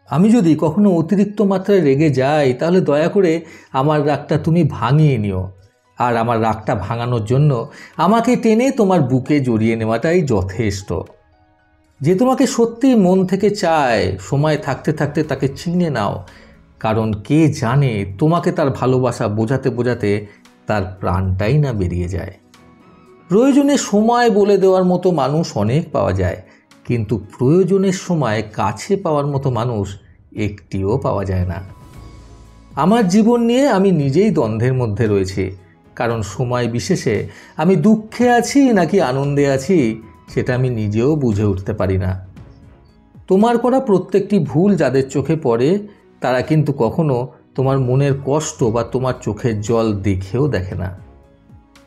আমি যদি কখনো অতিরিক্ত মাত্রায় রেগে যাই তাহলে দয়া করে আমার রাগটা তুমি ভাঙিয়ে নিও। আর আমার রাগটা ভাঙানোর জন্য আমাকে টেনে তোমার বুকে জড়িয়ে নেওয়াটাই যথেষ্ট। যে তোমাকে সত্যিই মন থেকে চায়, সময় থাকতে থাকতে তাকে চিনে নাও, কারণ কে জানে তোমাকে তার ভালোবাসা বোঝাতে বোঝাতে তার প্রাণটাই না বেরিয়ে যায়। প্রয়োজনে সময় বলে দেওয়ার মতো মানুষ অনেক পাওয়া যায়, কিন্তু প্রয়োজনের সময় কাছে পাওয়ার মতো মানুষ একটিও পাওয়া যায় না। আমার জীবন নিয়ে আমি নিজেই দ্বন্দ্বের মধ্যে রয়েছি, কারণ সময় বিশেষে আমি দুঃখে আছি নাকি আনন্দে আছি সেটা আমি নিজেও বুঝে উঠতে পারি না। তোমার করা প্রত্যেকটি ভুল যাদের চোখে পড়ে তারা কিন্তু কখনো তোমার মনের কষ্ট বা তোমার চোখের জল দেখেও দেখে না।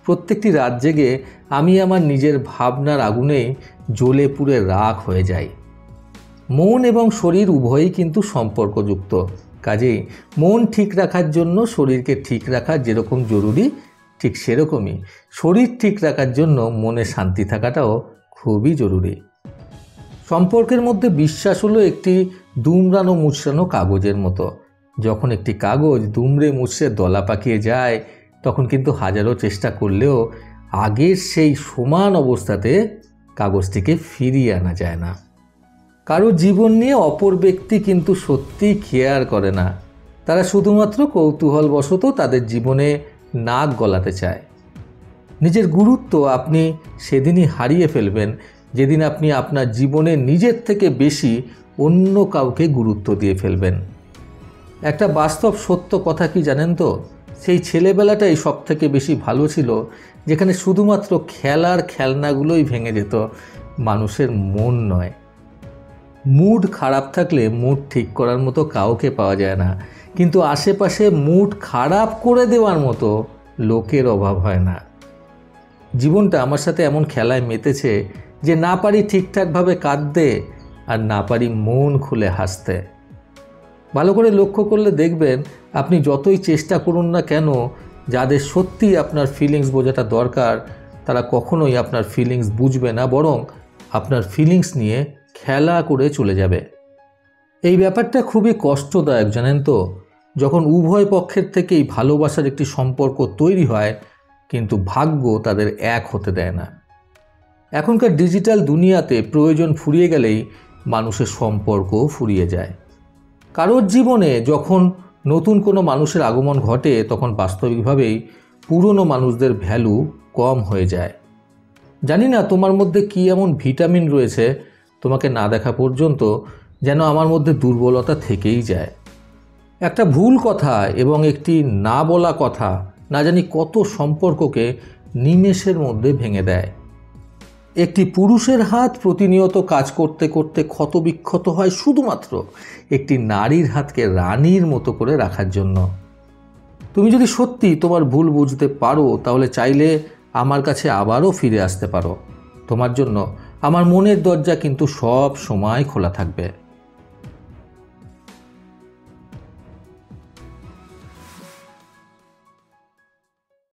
প্রত্যেকটি রাত জেগে আমি আমার নিজের ভাবনার আগুনেই জ্বলে পুড়ে রাখ হয়ে যাই। মন এবং শরীর উভয়ই কিন্তু সম্পর্কযুক্ত, কাজেই মন ঠিক রাখার জন্য শরীরকে ঠিক রাখা যেরকম জরুরি, ঠিক সেরকমই শরীর ঠিক রাখার জন্য মনে শান্তি থাকাটাও খুবই জরুরি। সম্পর্কের মধ্যে বিশ্বাস হলো একটি দুমড়ানো মুচড়ানো কাগজের মতো। যখন একটি কাগজ দুমড়ে মুচড়ে দলা পাকিয়ে যায় তখন কিন্তু হাজারো চেষ্টা করলেও আগের সেই সমান অবস্থাতে কাগজটিকে ফিরিয়ে আনা যায় না। কারো জীবন নিয়ে অপর ব্যক্তি কিন্তু সত্যিই কেয়ার করে না, তারা শুধুমাত্র কৌতূহলবশত তাদের জীবনে নাক গলাতে চায়। নিজের গুরুত্ব আপনি সেদিনই হারিয়ে ফেলবেন যেদিন আপনি আপনার জীবনে নিজের থেকে বেশি অন্য কাউকে গুরুত্ব দিয়ে ফেলবেন। একটা বাস্তব সত্য কথা কি জানেন তো, সেই ছেলেবেলাটাই সব থেকে বেশি ভালো ছিল যেখানে শুধুমাত্র খেলার খেলনাগুলোই ভেঙে যেত, মানুষের মন নয়। মুড খারাপ থাকলে মুড ঠিক করার মতো কাউকে পাওয়া যায় না, কিন্তু আশেপাশে মুড খারাপ করে দেওয়ার মতো লোকের অভাব হয় না। জীবনটা আমার সাথে এমন খেলায় মেতেছে যে না পারি ঠিকঠাকভাবে কাঁদতে আর না পারি মন খুলে হাসতে। ভালো করে লক্ষ্য করলে দেখবেন আপনি যতই চেষ্টা করুন না কেন, যাদের সত্যি আপনার ফিলিংস বোঝাটা দরকার তারা কখনোই আপনার ফিলিংস বুঝবে না, বরং আপনার ফিলিংস নিয়ে খেলা করে চলে যাবে। এই ব্যাপারটা খুবই কষ্টদায়ক জানেন তো, যখন উভয় পক্ষের থেকেই ভালোবাসার একটি সম্পর্ক তৈরি হয় কিন্তু ভাগ্য তাদের এক হতে দেয় না। এখনকার ডিজিটাল দুনিয়াতে প্রয়োজন ফুরিয়ে গেলেই মানুষের সম্পর্কও ফুরিয়ে যায়। কারোর জীবনে যখন নতুন কোনো মানুষের আগমন ঘটে তখন বাস্তবিকভাবেই পুরনো মানুষদের ভ্যালু কম হয়ে যায়। জানি না তোমার মধ্যে কী এমন ভিটামিন রয়েছে, তোমাকে না দেখা পর্যন্ত যেন আমার মধ্যে দুর্বলতা থেকেই যায়। একটা ভুল কথা এবং একটি না বলা কথা না জানি কত সম্পর্ককে নিমেষের মধ্যে ভেঙে দেয়। একটি পুরুষের হাত প্রতিনিয়ত কাজ করতে করতে ক্ষতবিক্ষত হয় শুধুমাত্র একটি নারীর হাতকে রানীর মতো করে রাখার জন্য। তুমি যদি সত্যি তোমার ভুল বুঝতে পারো তাহলে চাইলে আমার কাছে আবারও ফিরে আসতে পারো। তোমার জন্য আমার মনের দরজা কিন্তু সব সময় খোলা থাকবে।